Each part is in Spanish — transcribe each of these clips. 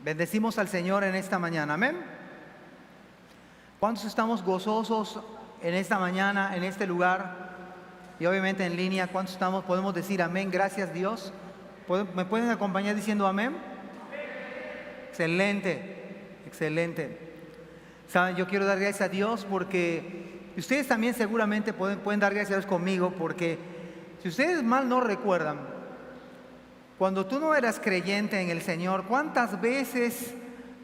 Bendecimos al Señor en esta mañana, amén. ¿Cuántos estamos gozosos en esta mañana, en este lugar y obviamente en línea? ¿Cuántos podemos decir amén? Gracias Dios. ¿Me pueden acompañar diciendo amén? Excelente, excelente. Saben, yo quiero dar gracias a Dios porque ustedes también seguramente pueden dar gracias a Dios conmigo, porque si ustedes mal no recuerdan, cuando tú no eras creyente en el Señor, ¿cuántas veces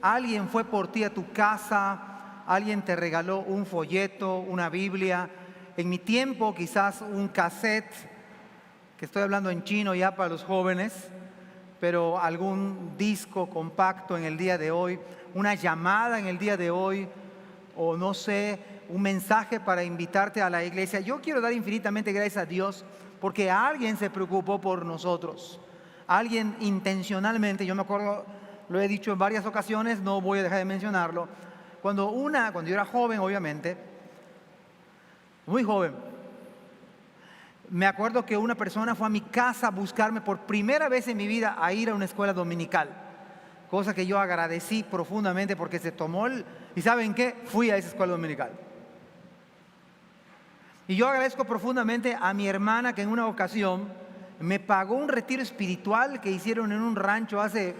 alguien fue por ti a tu casa? Alguien te regaló un folleto, una Biblia. En mi tiempo quizás un cassette, que estoy hablando en chino ya para los jóvenes, pero algún disco compacto en el día de hoy, una llamada en el día de hoy, o no sé, un mensaje para invitarte a la iglesia. Yo quiero dar infinitamente gracias a Dios porque alguien se preocupó por nosotros. Alguien intencionalmente, yo me acuerdo, lo he dicho en varias ocasiones, no voy a dejar de mencionarlo. Cuando yo era joven, obviamente, muy joven, me acuerdo que una persona fue a mi casa a buscarme por primera vez en mi vida a ir a una escuela dominical, cosa que yo agradecí profundamente porque se tomó ¿y saben qué? Fui a esa escuela dominical. Y yo agradezco profundamente a mi hermana que en una ocasión me pagó un retiro espiritual que hicieron en un rancho hace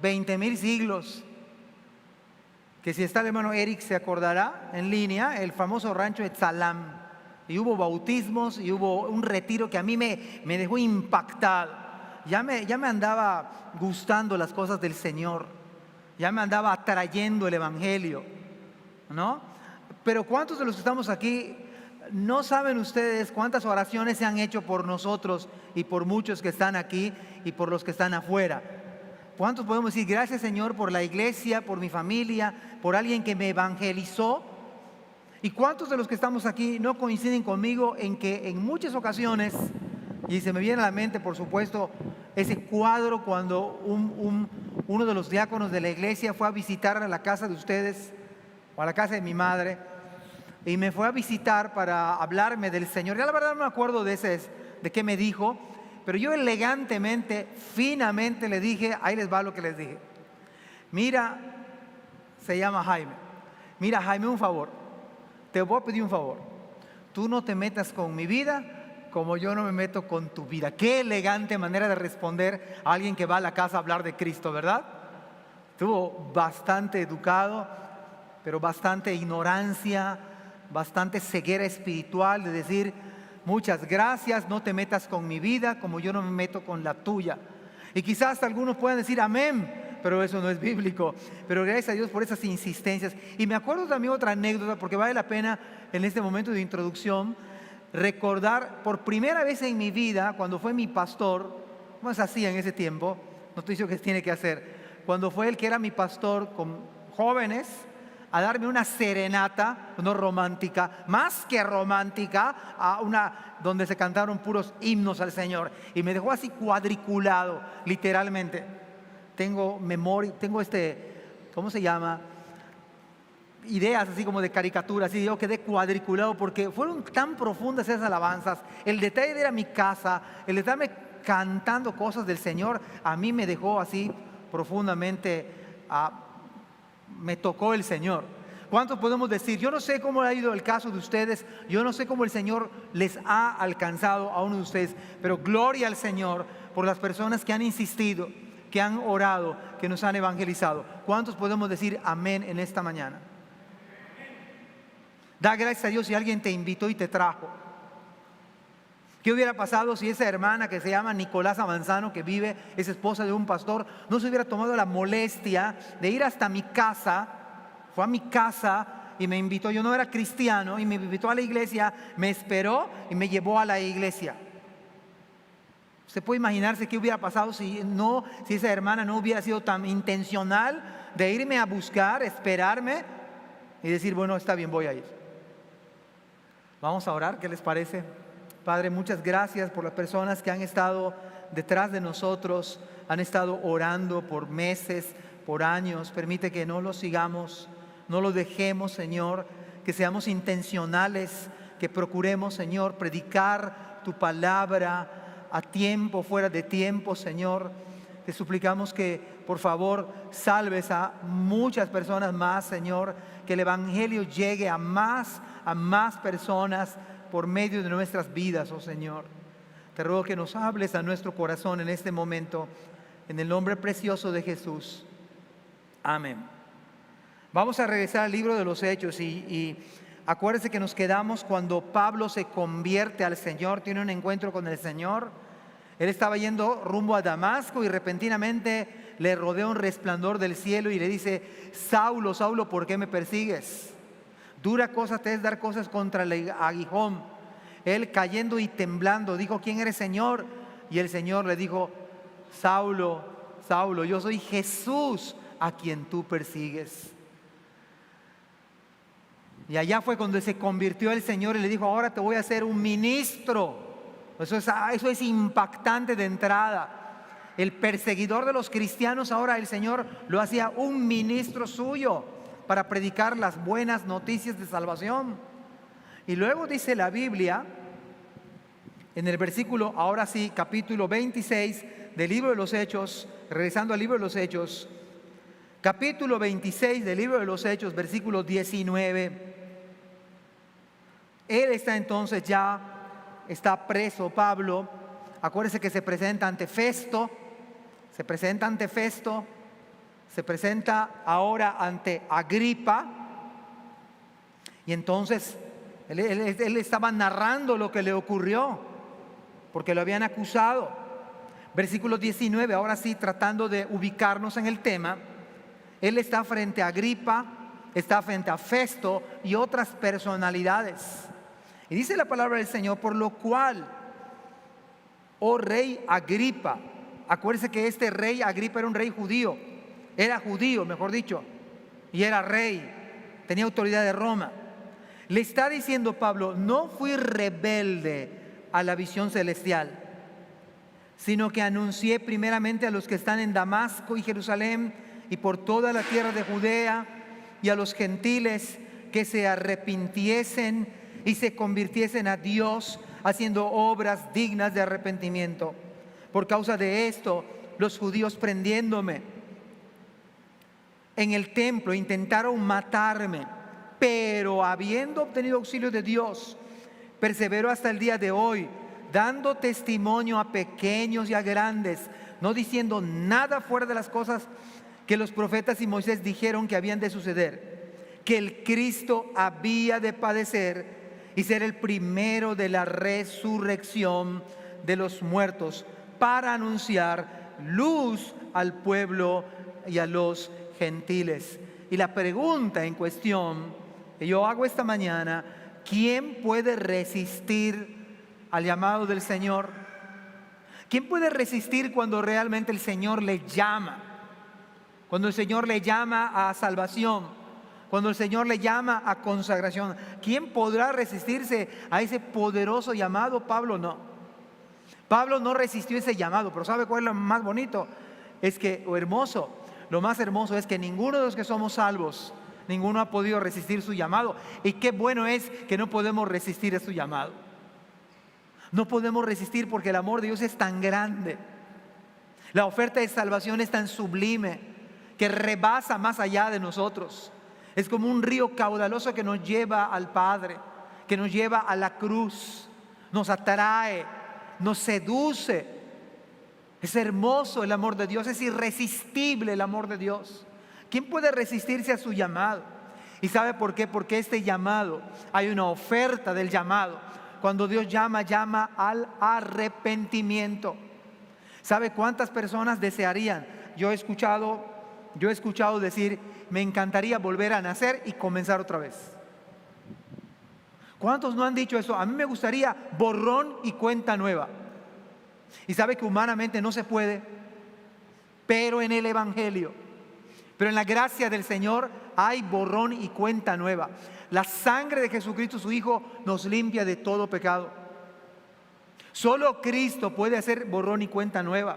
20,000 siglos. Que si está el hermano Eric se acordará en línea, el famoso rancho de Tzalam. Y hubo bautismos y hubo un retiro que a mí me dejó impactado. Ya me andaba gustando las cosas del Señor. Ya me andaba atrayendo el Evangelio, ¿no? Pero ¿cuántos de los que estamos aquí no saben ustedes cuántas oraciones se han hecho por nosotros y por muchos que están aquí y por los que están afuera? ¿Cuántos podemos decir gracias Señor por la iglesia, por mi familia, por alguien que me evangelizó? ¿Y cuántos de los que estamos aquí no coinciden conmigo en que en muchas ocasiones, y se me viene a la mente por supuesto ese cuadro cuando uno de los diáconos de la iglesia fue a visitar a la casa de ustedes o a la casa de mi madre y me fue a visitar para hablarme del Señor? Ya la verdad no me acuerdo de qué me dijo, pero yo elegantemente, finamente le dije, ahí les va lo que les dije. Mira, se llama Jaime. Mira Jaime, un favor, te voy a pedir un favor. Tú no te metas con mi vida como yo no me meto con tu vida. Qué elegante manera de responder a alguien que va a la casa a hablar de Cristo, ¿verdad? Estuvo bastante educado, pero bastante ignorancia, bastante ceguera espiritual de decir muchas gracias, no te metas con mi vida como yo no me meto con la tuya. Y quizás algunos puedan decir amén, pero eso no es bíblico. Pero gracias a Dios por esas insistencias. Y me acuerdo también otra anécdota, porque vale la pena en este momento de introducción recordar por primera vez en mi vida cuando fue mi pastor. ¿Cómo se hacía en ese tiempo? No estoy diciendo que tiene que hacer. Cuando fue él que era mi pastor con jóvenes, a darme una serenata, no romántica, más que romántica, a una donde se cantaron puros himnos al Señor. Y me dejó así cuadriculado, literalmente. Tengo memoria, ¿cómo se llama? Ideas así como de caricaturas, y yo quedé cuadriculado porque fueron tan profundas esas alabanzas. El detalle de ir a mi casa, el de estarme cantando cosas del Señor, a mí me dejó así profundamente, me tocó el Señor. ¿Cuántos podemos decir? Yo no sé cómo ha ido el caso de ustedes, yo no sé cómo el Señor les ha alcanzado a uno de ustedes, pero gloria al Señor por las personas que han insistido, que han orado, que nos han evangelizado. ¿Cuántos podemos decir amén en esta mañana? Da gracias a Dios si alguien te invitó y te trajo. ¿Qué hubiera pasado si esa hermana que se llama Nicolasa Manzano, que es esposa de un pastor, no se hubiera tomado la molestia de ir hasta mi casa? Fue a mi casa y me invitó. Yo no era cristiano y me invitó a la iglesia, me esperó y me llevó a la iglesia. ¿Usted puede imaginarse qué hubiera pasado si esa hermana no hubiera sido tan intencional de irme a buscar, esperarme y decir, bueno, está bien, voy a ir? Vamos a orar, ¿qué les parece? Padre, muchas gracias por las personas que han estado detrás de nosotros, han estado orando por meses, por años. Permite que no los sigamos, no los dejemos, Señor, que seamos intencionales, que procuremos, Señor, predicar tu palabra a tiempo, fuera de tiempo, Señor. te suplicamos que por favor salves a muchas personas más, Señor, que el Evangelio llegue a más personas por medio de nuestras vidas, oh Señor. Te ruego que nos hables a nuestro corazón en este momento, en el nombre precioso de Jesús. Amén. Vamos a regresar al libro de los Hechos y acuérdense que nos quedamos cuando Pablo se convierte al Señor, tiene un encuentro con el Señor. Él estaba yendo rumbo a Damasco y repentinamente le rodea un resplandor del cielo y le dice: Saulo, Saulo, ¿por qué me persigues? Dura cosa te es dar cosas contra el aguijón. Él, cayendo y temblando, dijo: ¿quién eres, Señor? Y el Señor le dijo: Saulo, Saulo, yo soy Jesús a quien tú persigues. Y allá fue cuando se convirtió el Señor y le dijo: ahora te voy a hacer un ministro. Eso es impactante de entrada. El perseguidor de los cristianos, ahora el Señor lo hacía un ministro suyo para predicar las buenas noticias de salvación. Y luego dice la Biblia, en el versículo, ahora sí, capítulo 26 del libro de los Hechos, regresando al libro de los Hechos, capítulo 26 del libro de los Hechos, versículo 19. Él está entonces está preso, Pablo. Acuérdense que se presenta ante Festo, se presenta ahora ante Agripa. Y entonces él estaba narrando lo que le ocurrió, porque lo habían acusado. Versículo 19, ahora sí, tratando de ubicarnos en el tema. Él está frente a Agripa, está frente a Festo y otras personalidades. Y dice la palabra del Señor: por lo cual, oh rey Agripa. Acuérdense que este rey Agripa era un rey judío. Era judío, mejor dicho. Y era rey. Tenía autoridad de Roma. Le está diciendo Pablo: no fui rebelde a la visión celestial, sino que anuncié primeramente a los que están en Damasco y Jerusalén y por toda la tierra de Judea y a los gentiles que se arrepintiesen y se convirtiesen a Dios, haciendo obras dignas de arrepentimiento. Por causa de esto, los judíos, prendiéndome en el templo, intentaron matarme, pero habiendo obtenido auxilio de Dios, persevero hasta el día de hoy, dando testimonio a pequeños y a grandes, no diciendo nada fuera de las cosas que los profetas y Moisés dijeron que habían de suceder, que el Cristo había de padecer y ser el primero de la resurrección de los muertos, para anunciar luz al pueblo y a los gentiles. Y la pregunta en cuestión que yo hago esta mañana: ¿quién puede resistir al llamado del Señor? ¿Quién puede resistir cuando realmente el Señor le llama? Cuando el Señor le llama a salvación, cuando el Señor le llama a consagración. ¿Quién podrá resistirse a ese poderoso llamado? Pablo no. Pablo no resistió ese llamado, pero ¿sabe cuál es lo más bonito? Lo más hermoso es que ninguno de los que somos salvos, ninguno ha podido resistir su llamado. Y qué bueno es que no podemos resistir a su llamado. No podemos resistir porque el amor de Dios es tan grande. La oferta de salvación es tan sublime que rebasa más allá de nosotros. Es como un río caudaloso que nos lleva al Padre, que nos lleva a la cruz, nos atrae, nos seduce. Es hermoso el amor de Dios, es irresistible el amor de Dios. ¿Quién puede resistirse a su llamado? ¿Y sabe por qué? Porque este llamado, hay una oferta del llamado. Cuando Dios llama al arrepentimiento. ¿Sabe cuántas personas desearían? Yo he escuchado decir: me encantaría volver a nacer y comenzar otra vez. ¿Cuántos no han dicho eso? A mí me gustaría borrón y cuenta nueva. Y sabe que humanamente no se puede, pero en el Evangelio, pero en la gracia del Señor hay borrón y cuenta nueva. La sangre de Jesucristo, su Hijo, nos limpia de todo pecado. Solo Cristo puede hacer borrón y cuenta nueva.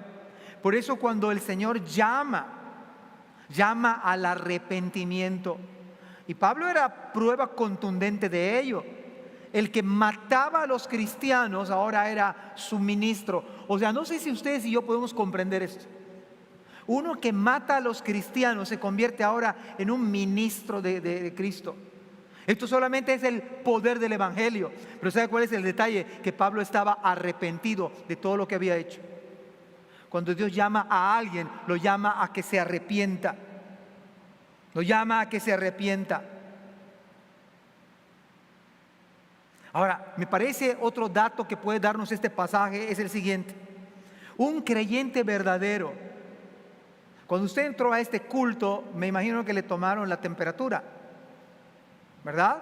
Por eso cuando el Señor llama al arrepentimiento. Y Pablo era prueba contundente de ello. El que mataba a los cristianos ahora era su ministro. O sea, no sé si ustedes y yo podemos comprender esto. Uno que mata a los cristianos se convierte ahora en un ministro de Cristo. Esto solamente es el poder del Evangelio. Pero ¿sabe cuál es el detalle? Que Pablo estaba arrepentido de todo lo que había hecho. Cuando Dios llama a alguien, lo llama a que se arrepienta. Lo llama a que se arrepienta. Ahora, me parece otro dato que puede darnos este pasaje es el siguiente. Un creyente verdadero, cuando usted entró a este culto, me imagino que le tomaron la temperatura, ¿verdad?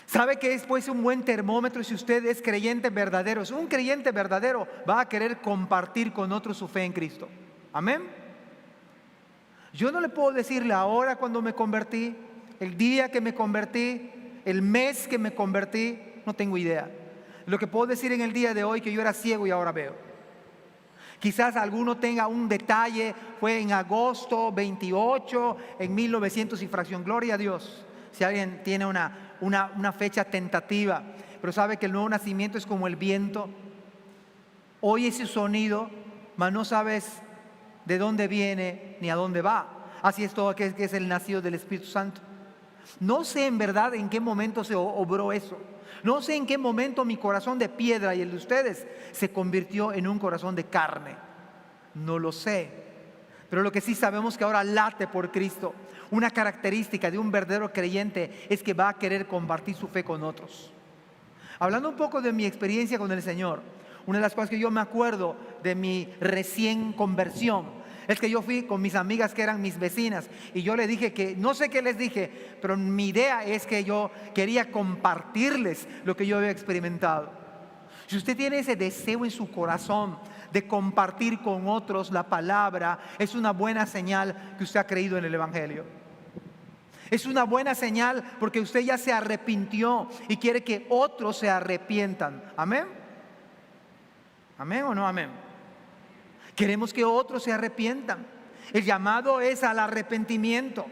¿Sabe que es pues un buen termómetro si usted es creyente verdadero? Un creyente verdadero va a querer compartir con otros su fe en Cristo. Amén. Yo no le puedo decir la hora cuando me convertí, el día que me convertí, el mes que me convertí, no tengo idea. Lo que puedo decir en el día de hoy que yo era ciego y ahora veo. Quizás alguno tenga un detalle, fue en agosto 28, en 1900 y fracción, gloria a Dios. Si alguien tiene una fecha tentativa, pero sabe que el nuevo nacimiento es como el viento. Oye ese sonido, mas no sabes de dónde viene ni a dónde va. Así es todo aquel que es el nacido del Espíritu Santo. No sé en verdad en qué momento se obró eso. No sé en qué momento mi corazón de piedra y el de ustedes se convirtió en un corazón de carne. No lo sé. Pero lo que sí sabemos que ahora late por Cristo. Una característica de un verdadero creyente es que va a querer compartir su fe con otros. Hablando un poco de mi experiencia con el Señor, una de las cosas que yo me acuerdo de mi recién conversión es que yo fui con mis amigas que eran mis vecinas y yo le dije que, no sé qué les dije, pero mi idea es que yo quería compartirles lo que yo había experimentado. Si usted tiene ese deseo en su corazón de compartir con otros la palabra, es una buena señal que usted ha creído en el Evangelio. Es una buena señal porque usted ya se arrepintió y quiere que otros se arrepientan. ¿Amén? ¿Amén o no amén? Queremos que otros se arrepientan. El llamado es al arrepentimiento.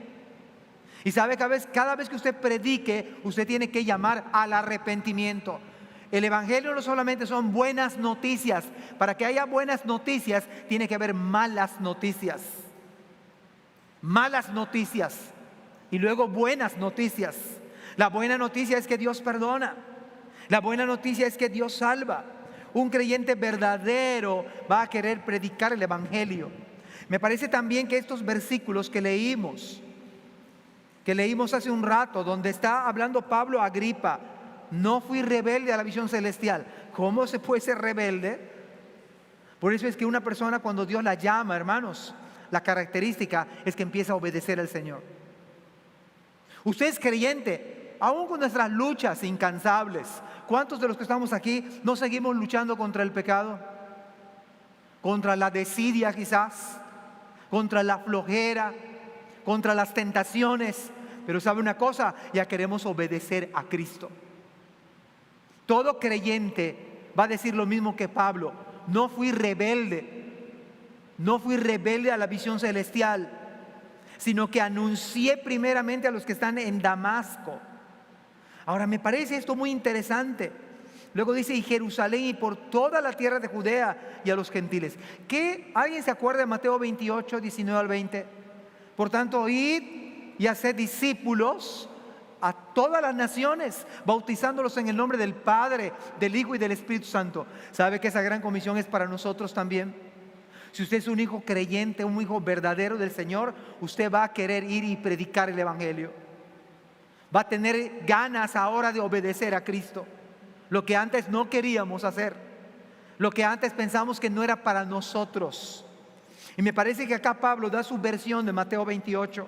Y sabe que cada vez que usted predique, usted tiene que llamar al arrepentimiento. El Evangelio no solamente son buenas noticias. Para que haya buenas noticias, tiene que haber malas noticias. Malas noticias. Y luego buenas noticias. La buena noticia es que Dios perdona. La buena noticia es que Dios salva. Un creyente verdadero va a querer predicar el Evangelio. Me parece también que estos versículos que leímos hace un rato, donde está hablando Pablo a Agripa, no fui rebelde a la visión celestial. ¿Cómo se puede ser rebelde? Por eso es que una persona cuando Dios la llama, hermanos, la característica es que empieza a obedecer al Señor. Usted es creyente, aún con nuestras luchas incansables. ¿Cuántos de los que estamos aquí no seguimos luchando contra el pecado? Contra la desidia quizás, contra la flojera, contra las tentaciones. Pero sabe una cosa, ya queremos obedecer a Cristo. Todo creyente va a decir lo mismo que Pablo. No fui rebelde a la visión celestial, sino que anuncié primeramente a los que están en Damasco. Ahora me parece esto muy interesante. Luego dice, y Jerusalén y por toda la tierra de Judea y a los gentiles. ¿Qué? ¿Alguien se acuerda de Mateo 28, 19 al 20? Por tanto, id y haced discípulos a todas las naciones, bautizándolos en el nombre del Padre, del Hijo y del Espíritu Santo. ¿Sabe que esa gran comisión es para nosotros también? Si usted es un hijo creyente, un hijo verdadero del Señor, usted va a querer ir y predicar el Evangelio. Va a tener ganas ahora de obedecer a Cristo. Lo que antes no queríamos hacer. Lo que antes pensamos que no era para nosotros. Y me parece que acá Pablo da su versión de Mateo 28.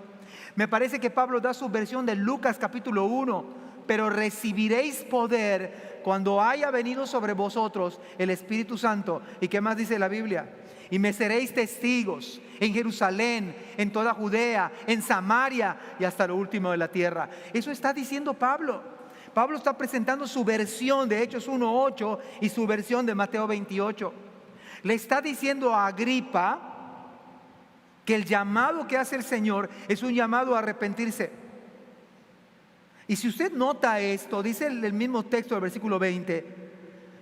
Me parece que Pablo da su versión de Lucas capítulo 1. Pero recibiréis poder cuando haya venido sobre vosotros el Espíritu Santo. ¿Y qué más dice la Biblia? Y me seréis testigos en Jerusalén, en toda Judea, en Samaria y hasta lo último de la tierra. Eso está diciendo Pablo. Pablo está presentando su versión de Hechos 1:8 y su versión de Mateo 28. Le está diciendo a Agripa que el llamado que hace el Señor es un llamado a arrepentirse. Y si usted nota esto, dice el mismo texto del versículo 20,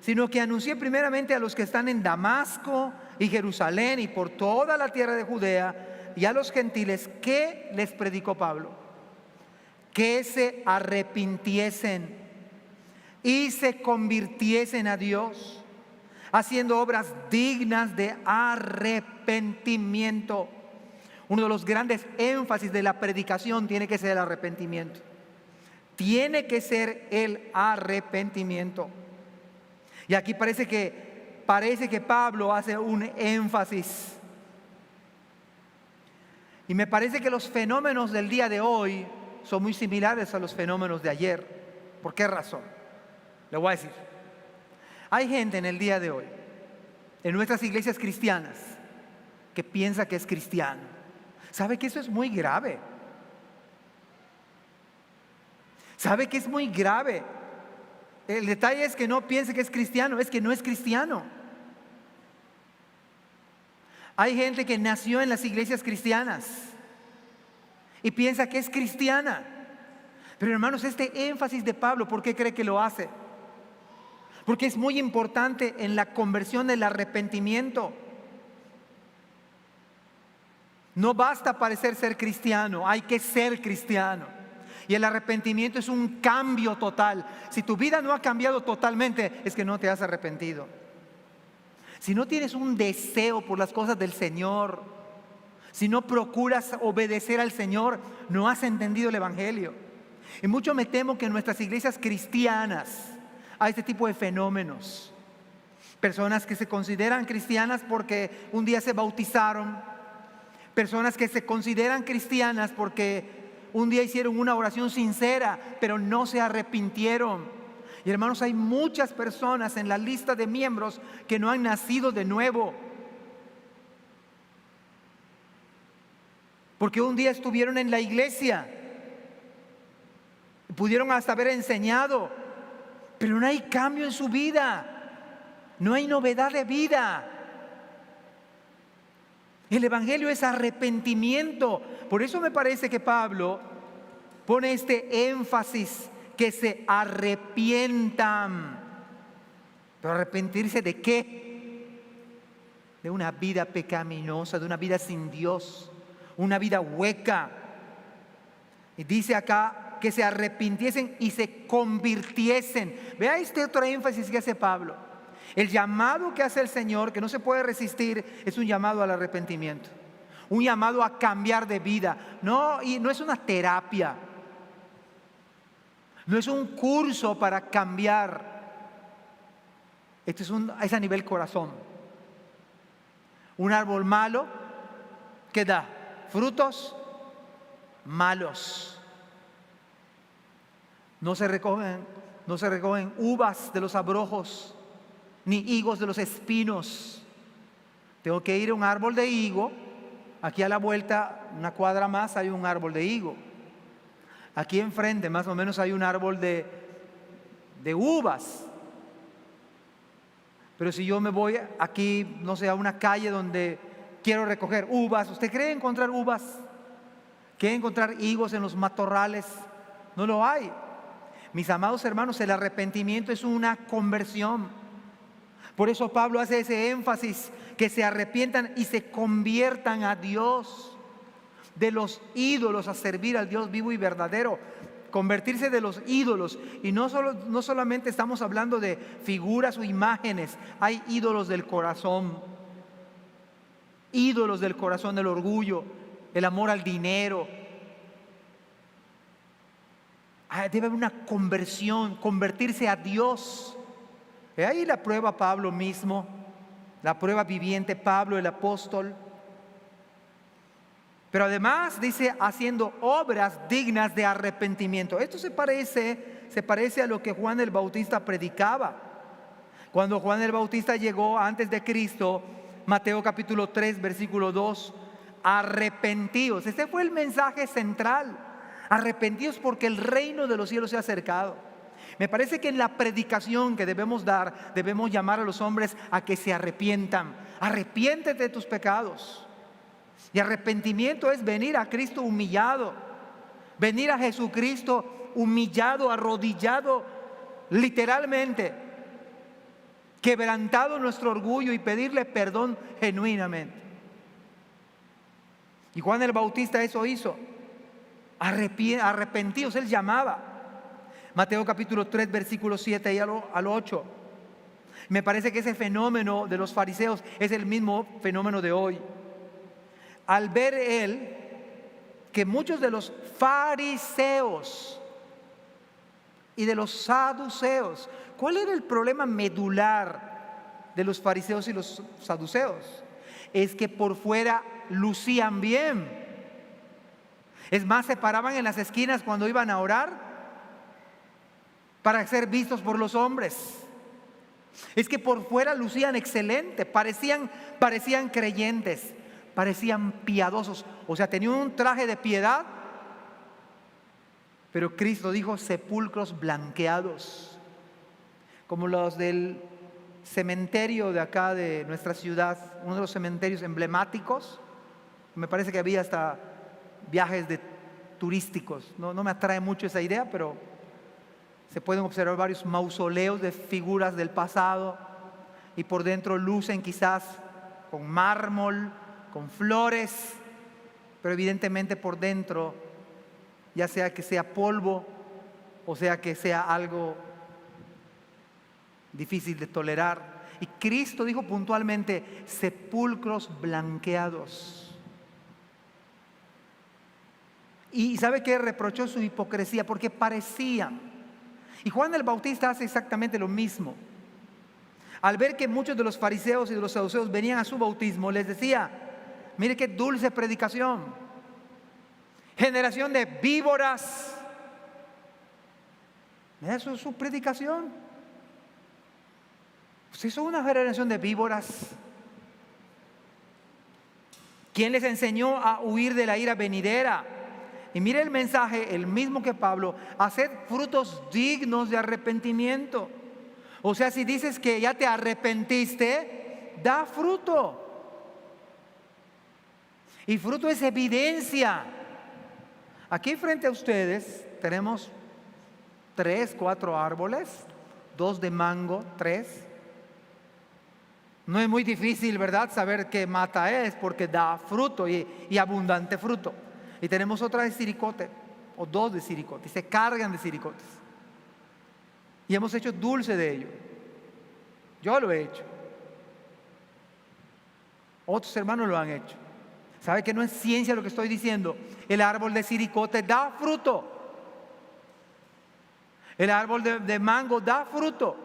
sino que anuncié primeramente a los que están en Damasco y Jerusalén y por toda la tierra de Judea y a los gentiles. ¿Qué les predicó Pablo? Que se arrepintiesen y se convirtiesen a Dios, haciendo obras dignas de arrepentimiento. Uno de los grandes énfasis de la predicación tiene que ser el arrepentimiento. Tiene que ser el arrepentimiento. Y aquí parece que Pablo hace un énfasis. Y me parece que los fenómenos del día de hoy son muy similares a los fenómenos de ayer. ¿Por qué razón? Le voy a decir. Hay gente en el día de hoy, en nuestras iglesias cristianas, que piensa que es cristiano. ¿Sabe que eso es muy grave? ¿Sabe que es muy grave? El detalle es que no piense que es cristiano, es que no es cristiano. Hay gente que nació en las iglesias cristianas y piensa que es cristiana. Pero hermanos, este énfasis de Pablo, ¿por qué cree que lo hace? Porque es muy importante en la conversión del arrepentimiento. No basta parecer ser cristiano, hay que ser cristiano. Y el arrepentimiento es un cambio total. Si tu vida no ha cambiado totalmente, es que no te has arrepentido. Si no tienes un deseo por las cosas del Señor, si no procuras obedecer al Señor, no has entendido el Evangelio. Y mucho me temo que en nuestras iglesias cristianas hay este tipo de fenómenos. Personas que se consideran cristianas porque un día se bautizaron. Personas que se consideran cristianas porque un día hicieron una oración sincera, pero no se arrepintieron. Y hermanos, hay muchas personas en la lista de miembros que no han nacido de nuevo. Porque un día estuvieron en la iglesia, pudieron hasta haber enseñado, pero no hay cambio en su vida, no hay novedad de vida. El evangelio es arrepentimiento. Por eso me parece que Pablo pone este énfasis, que se arrepientan. ¿Pero arrepentirse de qué? De una vida pecaminosa, de una vida sin Dios, una vida hueca. Y dice acá que se arrepintiesen y se convirtiesen. Vea este otro énfasis que hace Pablo. El llamado que hace el Señor, que no se puede resistir, es un llamado al arrepentimiento, un llamado a cambiar de vida. No, y no es una terapia, no es un curso para cambiar. Esto es a nivel corazón. Un árbol malo que da frutos malos. No se recogen uvas de los abrojos, ni higos de los espinos. Tengo que ir a un árbol de higo. Aquí a la vuelta, una cuadra más, hay un árbol de higo. Aquí enfrente, más o menos, hay un árbol de uvas. Pero si yo me voy aquí, no sé, a una calle donde quiero recoger uvas, ¿usted cree encontrar uvas? ¿Quiere encontrar higos en los matorrales? No lo hay. Mis amados hermanos, el arrepentimiento es una conversión. Por eso Pablo hace ese énfasis, que se arrepientan y se conviertan a Dios, de los ídolos a servir al Dios vivo y verdadero. Convertirse de los ídolos. Y no solamente estamos hablando de figuras o imágenes, hay ídolos del corazón. Ídolos del corazón, del orgullo, el amor al dinero. Debe haber una conversión, convertirse a Dios. Ahí la prueba Pablo mismo, la prueba viviente Pablo el apóstol. Pero además dice, haciendo obras dignas de arrepentimiento. Esto se parece a lo que Juan el Bautista predicaba. Cuando Juan el Bautista llegó antes de Cristo, Mateo capítulo 3, versículo 2, arrepentidos. Este fue el mensaje central. Arrepentidos porque el reino de los cielos se ha acercado. Me parece que en la predicación que debemos dar, debemos llamar a los hombres a que se arrepientan. Arrepiéntete de tus pecados. Y arrepentimiento es venir a Cristo humillado, venir a Jesucristo humillado, arrodillado, literalmente, quebrantado nuestro orgullo y pedirle perdón genuinamente. Y Juan el Bautista eso hizo. Arrepentidos, él llamaba. Mateo capítulo 3, versículo 7 y al 8. Me parece que ese fenómeno de los fariseos es el mismo fenómeno de hoy. Al ver él que muchos de los fariseos y de los saduceos, ¿cuál era el problema medular de los fariseos y los saduceos? Es que por fuera lucían bien. Es más, se paraban en las esquinas cuando iban a orar para ser vistos por los hombres. Es que por fuera lucían excelente, parecían creyentes, parecían piadosos. O sea, tenían un traje de piedad, pero Cristo dijo sepulcros blanqueados, como los del cementerio de acá de nuestra ciudad, uno de los cementerios emblemáticos. Me parece que había hasta viajes turísticos. No me atrae mucho esa idea, pero se pueden observar varios mausoleos de figuras del pasado y por dentro lucen quizás con mármol, con flores, pero evidentemente por dentro, ya sea que sea polvo o sea que sea algo difícil de tolerar. Y Cristo dijo puntualmente, sepulcros blanqueados. Y ¿sabe qué? Reprochó su hipocresía porque parecían. Y Juan el Bautista hace exactamente lo mismo. Al ver que muchos de los fariseos y de los saduceos venían a su bautismo, les decía, mire qué dulce predicación. Generación de víboras. Eso es su predicación. Ustedes son una generación de víboras. ¿Quién les enseñó a huir de la ira venidera? Y mire el mensaje, el mismo que Pablo, haced frutos dignos de arrepentimiento. O sea, si dices que ya te arrepentiste, da fruto. Y fruto es evidencia. Aquí frente a ustedes tenemos 3, 4 árboles, 2 de mango, 3. No es muy difícil, ¿verdad?, saber qué mata es, porque da fruto y abundante fruto. Y tenemos otra de siricote, o 2 de siricote, y se cargan de siricotes. Y hemos hecho dulce de ello. Yo lo he hecho. Otros hermanos lo han hecho. ¿Sabe que no es ciencia lo que estoy diciendo? El árbol de siricote da fruto. El árbol de mango da fruto.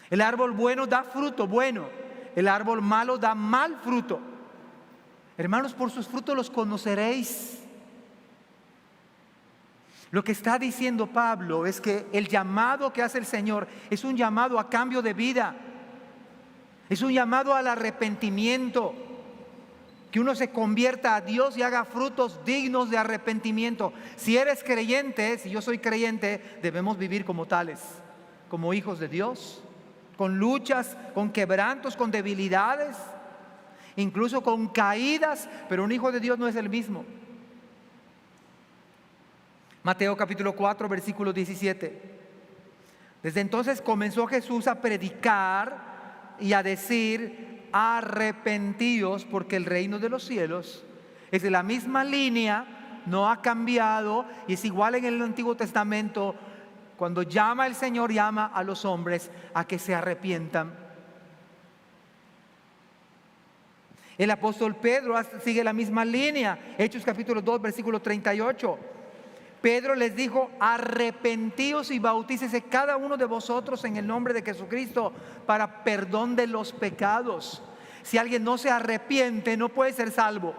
El árbol bueno da fruto bueno. El árbol malo da mal fruto. Hermanos, por sus frutos los conoceréis. Lo que está diciendo Pablo es que el llamado que hace el Señor es un llamado a cambio de vida. Es un llamado al arrepentimiento. Que uno se convierta a Dios y haga frutos dignos de arrepentimiento. Si eres creyente, si yo soy creyente, debemos vivir como tales, como hijos de Dios, con luchas, con quebrantos, con debilidades, incluso con caídas, pero un hijo de Dios no es el mismo. Mateo capítulo 4, versículo 17. Desde entonces comenzó Jesús a predicar y a decir, arrepentíos porque el reino de los cielos es de la misma línea, no ha cambiado y es igual en el Antiguo Testamento. Cuando llama el Señor, llama a los hombres a que se arrepientan. El apóstol Pedro sigue la misma línea. Hechos capítulo 2, versículo 38. Pedro les dijo, arrepentíos y bautícese cada uno de vosotros en el nombre de Jesucristo para perdón de los pecados. Si alguien no se arrepiente, no puede ser salvo.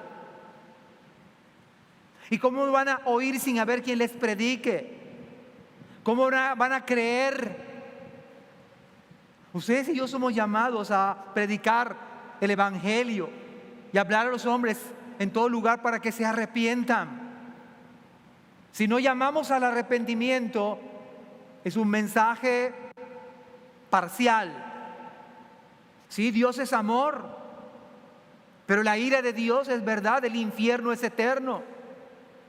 ¿Y cómo van a oír sin haber quien les predique? ¿Cómo van a creer? Ustedes y yo somos llamados a predicar el evangelio y hablar a los hombres en todo lugar para que se arrepientan. Si no llamamos al arrepentimiento, es un mensaje parcial. Sí, Dios es amor, pero la ira de Dios es verdad. El infierno es eterno,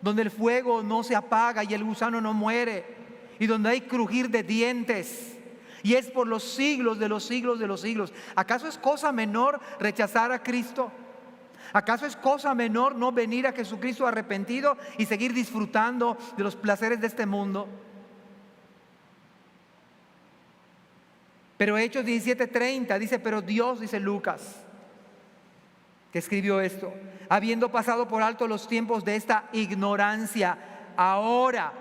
donde el fuego no se apaga y el gusano no muere, y donde hay crujir de dientes. Y es por los siglos de los siglos de los siglos. ¿Acaso es cosa menor rechazar a Cristo? ¿Acaso es cosa menor no venir a Jesucristo arrepentido y seguir disfrutando de los placeres de este mundo? Pero Hechos 17:30 dice, pero Dios, dice Lucas, que escribió esto, habiendo pasado por alto los tiempos de esta ignorancia, ahora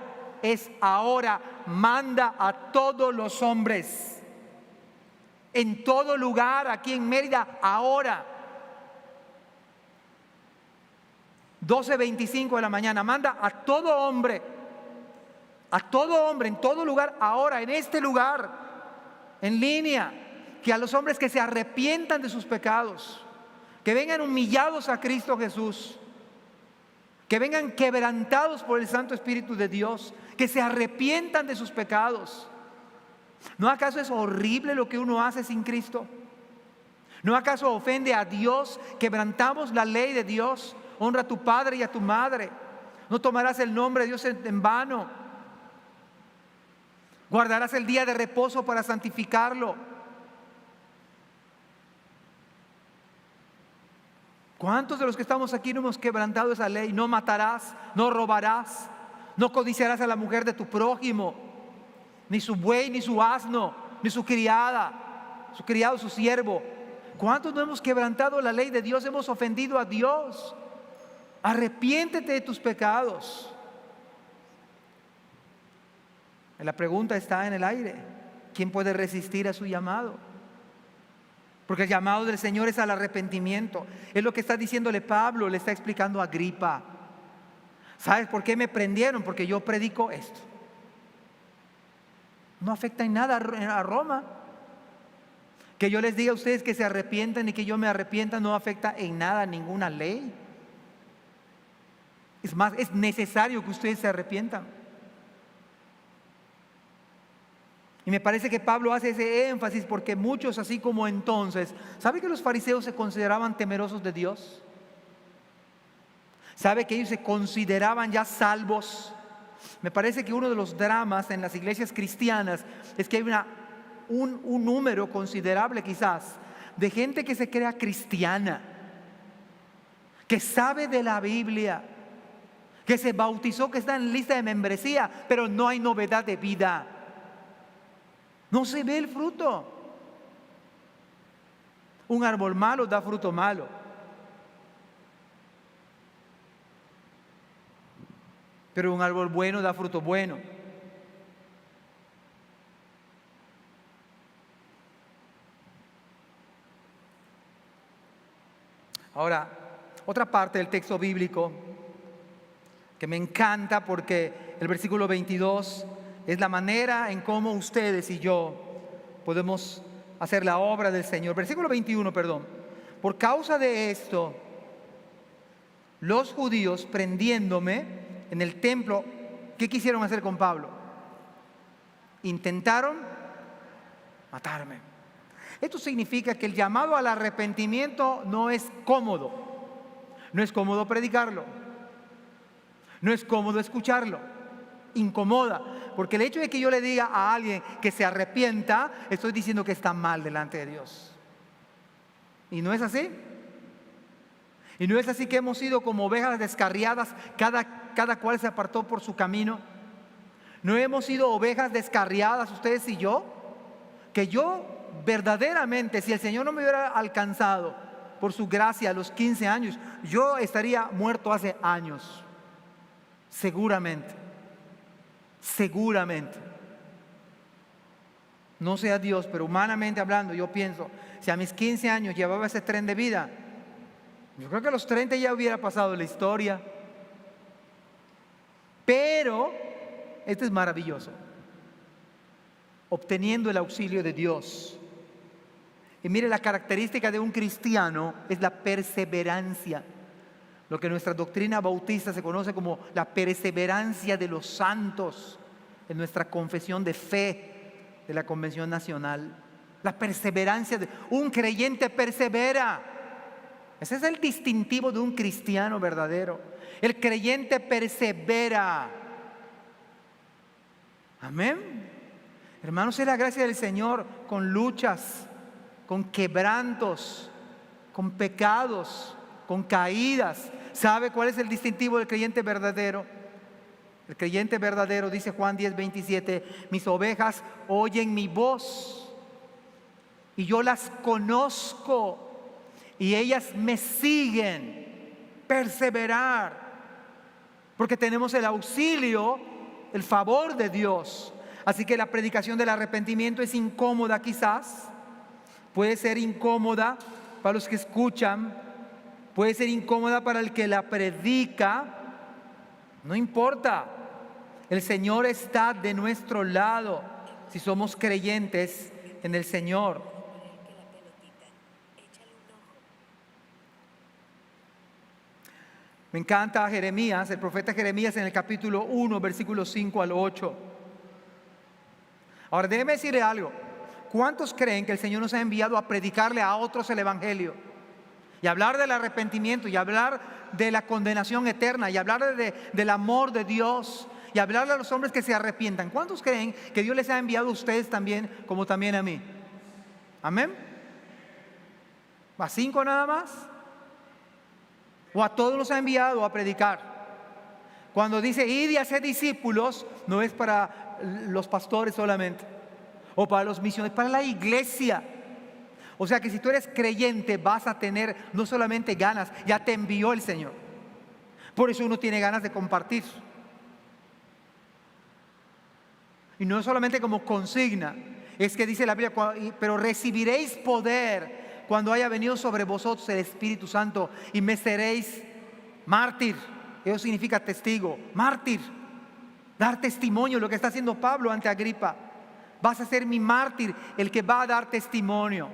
manda a todos los hombres, en todo lugar, aquí en Mérida, ahora. 12:25 de la mañana, manda a todo hombre, en todo lugar, ahora, en este lugar, en línea, que a los hombres que se arrepientan de sus pecados, que vengan humillados a Cristo Jesús, que vengan quebrantados por el Santo Espíritu de Dios, que se arrepientan de sus pecados. ¿No acaso es horrible lo que uno hace sin Cristo? ¿No acaso ofende a Dios? Quebrantamos la ley de Dios. Honra a tu padre y a tu madre. No tomarás el nombre de Dios en vano. Guardarás el día de reposo para santificarlo. ¿Cuántos de los que estamos aquí no hemos quebrantado esa ley? No matarás, no robarás, no codiciarás a la mujer de tu prójimo, ni su buey, ni su asno, ni su criada, su criado, su siervo. ¿Cuántos no hemos quebrantado la ley de Dios? Hemos ofendido a Dios. Arrepiéntete de tus pecados. La pregunta está en el aire. ¿Quién puede resistir a su llamado? Porque el llamado del Señor es al arrepentimiento. Es lo que está diciéndole Pablo, le está explicando a Agripa. ¿Sabes por qué me prendieron? Porque yo predico esto. No afecta en nada a Roma. Que yo les diga a ustedes que se arrepientan y que yo me arrepienta no afecta en nada a ninguna ley. Es más, es necesario que ustedes se arrepientan. Y me parece que Pablo hace ese énfasis porque muchos, así como entonces, ¿sabe que los fariseos se consideraban temerosos de Dios? ¿Sabe que ellos se consideraban ya salvos? Me parece que uno de los dramas en las iglesias cristianas es que hay un número considerable quizás de gente que se crea cristiana, que sabe de la Biblia, que se bautizó, que está en lista de membresía, pero no hay novedad de vida. No se ve el fruto. Un árbol malo da fruto malo. Pero un árbol bueno da fruto bueno. Ahora, otra parte del texto bíblico que me encanta porque el versículo 22 es la manera en cómo ustedes y yo podemos hacer la obra del Señor. Versículo 21, perdón. Por causa de esto, los judíos prendiéndome en el templo, ¿qué quisieron hacer con Pablo? Intentaron matarme. Esto significa que el llamado al arrepentimiento no es cómodo. No es cómodo predicarlo. No es cómodo escucharlo. Incomoda. Porque el hecho de que yo le diga a alguien que se arrepienta, estoy diciendo que está mal delante de Dios. ¿Y no es así? ¿Y no es así que hemos sido como ovejas descarriadas, cada cual se apartó por su camino? ¿No hemos sido ovejas descarriadas ustedes y yo? Que yo verdaderamente, si el Señor no me hubiera alcanzado por su gracia a los 15 años, yo estaría muerto hace años. Seguramente. No sea Dios, pero humanamente hablando, yo pienso, si a mis 15 años llevaba ese tren de vida, yo creo que a los 30 ya hubiera pasado la historia. Pero esto es maravilloso. Obteniendo el auxilio de Dios. Y mire, la característica de un cristiano es la perseverancia. Lo que en nuestra doctrina bautista se conoce como la perseverancia de los santos, en nuestra confesión de fe de la Convención Nacional. La perseverancia de un creyente persevera. Ese es el distintivo de un cristiano verdadero. El creyente persevera. Amén. Hermanos, es la gracia del Señor con luchas, con quebrantos, con pecados, con caídas. ¿Sabe cuál es el distintivo del creyente verdadero? El creyente verdadero, dice Juan 10:27, mis ovejas oyen mi voz y yo las conozco y ellas me siguen. Perseverar, porque tenemos el auxilio, el favor de Dios. Así que la predicación del arrepentimiento es incómoda quizás, puede ser incómoda para los que escuchan, puede ser incómoda para el que la predica. No importa, el Señor está de nuestro lado si somos creyentes en el Señor. Me encanta Jeremías, el profeta Jeremías, en el capítulo 1, versículos 5 al 8. Ahora déjeme decirle algo. ¿Cuántos creen que el Señor nos ha enviado a predicarle a otros el evangelio? Y hablar del arrepentimiento, y hablar de la condenación eterna, y hablar del amor de Dios, y hablarle a los hombres que se arrepientan. ¿Cuántos creen que Dios les ha enviado a ustedes también, como también a mí? ¿Amén? ¿A 5 nada más? ¿O a todos nos ha enviado a predicar? Cuando dice id y haced discípulos, no es para los pastores solamente, o para los misioneros, es para la iglesia. O sea que si tú eres creyente vas a tener no solamente ganas, ya te envió el Señor. Por eso uno tiene ganas de compartir. Y no solamente como consigna, es que dice la Biblia, pero recibiréis poder cuando haya venido sobre vosotros el Espíritu Santo y me seréis mártir. Eso significa testigo, mártir, dar testimonio, lo que está haciendo Pablo ante Agripa. Vas a ser mi mártir, el que va a dar testimonio.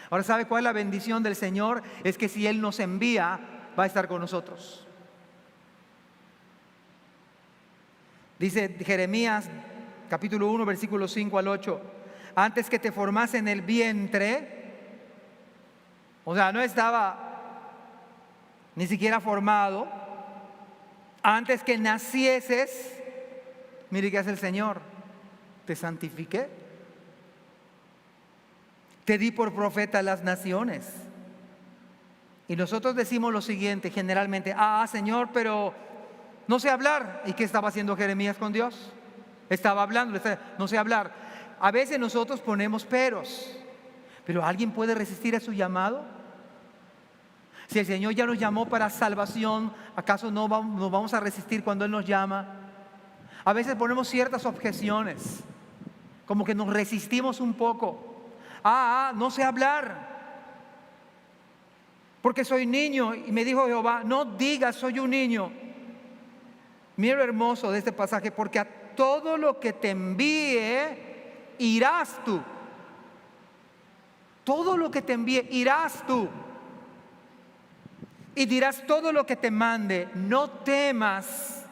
Ahora, ¿sabe cuál es la bendición del Señor? Es que si Él nos envía, va a estar con nosotros. Dice Jeremías capítulo 1, versículos 5 al 8. Antes que te formase en el vientre, o sea, no estaba ni siquiera formado, antes que nacieses, mire qué hace el Señor, te santifiqué, te di por profeta a las naciones. Y nosotros decimos lo siguiente generalmente, Señor, pero no sé hablar. ¿Y qué estaba haciendo Jeremías con Dios? Estaba hablando, no sé hablar. A veces nosotros ponemos peros, pero ¿alguien puede resistir a su llamado? Si el Señor ya nos llamó para salvación, ¿acaso no nos vamos a resistir cuando Él nos llama? A veces ponemos ciertas objeciones, como que nos resistimos un poco. No sé hablar, porque soy niño. Y me dijo Jehová, no digas soy un niño. Mira lo hermoso de este pasaje, porque a todo lo que te envíe, irás tú. Todo lo que te envíe, irás tú. Y dirás todo lo que te mande, no temas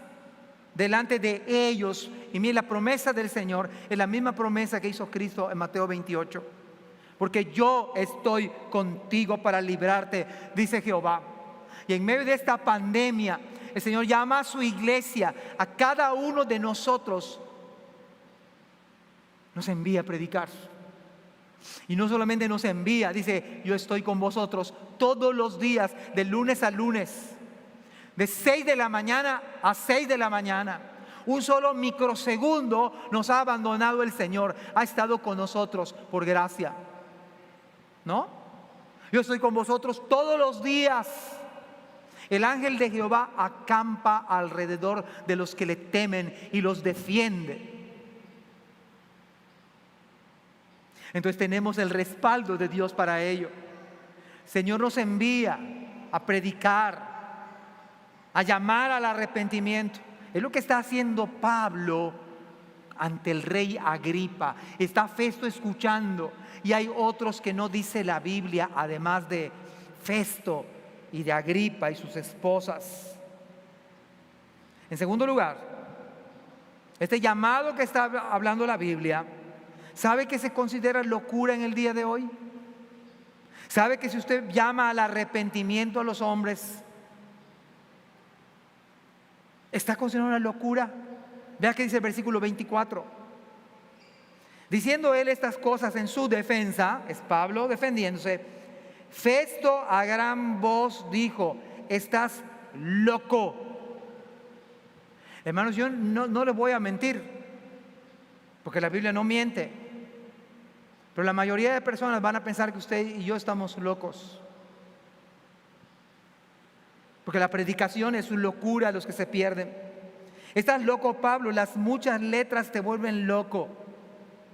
delante de ellos. Y mira, la promesa del Señor es la misma promesa que hizo Cristo en Mateo 28. Porque yo estoy contigo para librarte, dice Jehová. Y en medio de esta pandemia, el Señor llama a su iglesia, a cada uno de nosotros, nos envía a predicar. Y no solamente nos envía, dice, yo estoy con vosotros todos los días, de lunes a lunes, de 6 de la mañana a 6 de la mañana. Un solo microsegundo nos ha abandonado el Señor, ha estado con nosotros por gracia. ¿No? Yo estoy con vosotros todos los días. El ángel de Jehová acampa alrededor de los que le temen y los defiende. Entonces tenemos el respaldo de Dios para ello. El Señor nos envía a predicar, a llamar al arrepentimiento. Es lo que está haciendo Pablo ante el rey Agripa. Está Festo escuchando, y hay otros que no dice la Biblia, además de Festo y de Agripa y sus esposas. En segundo lugar, este llamado que está hablando la Biblia, ¿sabe que se considera locura en el día de hoy? ¿Sabe que si usted llama al arrepentimiento a los hombres, está considerando una locura? Vea que dice el versículo 24. Diciendo él estas cosas en su defensa, es Pablo defendiéndose, Festo a gran voz dijo: estás loco. Hermanos, yo no les voy a mentir, porque la Biblia no miente, pero la mayoría de personas van a pensar que usted y yo estamos locos, porque la predicación es locura a los que se pierden. Estás loco, Pablo, las muchas letras te vuelven loco.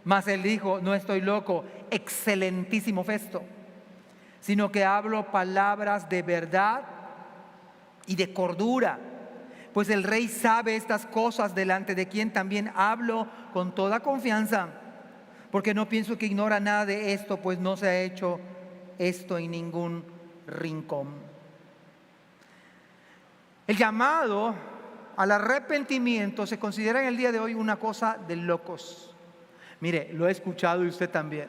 Mas él dijo: no estoy loco, excelentísimo Festo, sino que hablo palabras de verdad y de cordura, pues el rey sabe estas cosas, delante de quien también hablo con toda confianza, porque no pienso que ignora nada de esto, pues no se ha hecho esto en ningún rincón. El llamado al arrepentimiento se considera en el día de hoy una cosa de locos. Mire, lo he escuchado y usted también.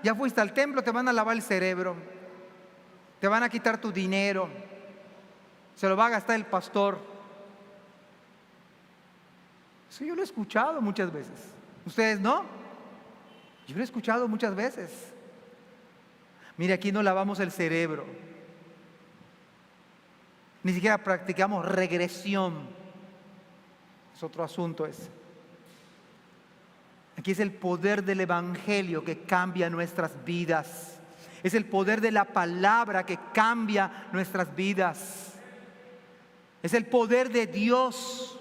Ya fuiste al templo, te van a lavar el cerebro, te van a quitar tu dinero, se lo va a gastar el pastor. Eso yo lo he escuchado muchas veces. ¿Ustedes no? Yo lo he escuchado muchas veces. Mire, aquí no lavamos el cerebro, ni siquiera practicamos regresión. Es otro asunto ese. Aquí es el poder del Evangelio que cambia nuestras vidas. Es el poder de la palabra que cambia nuestras vidas. Es el poder de Dios.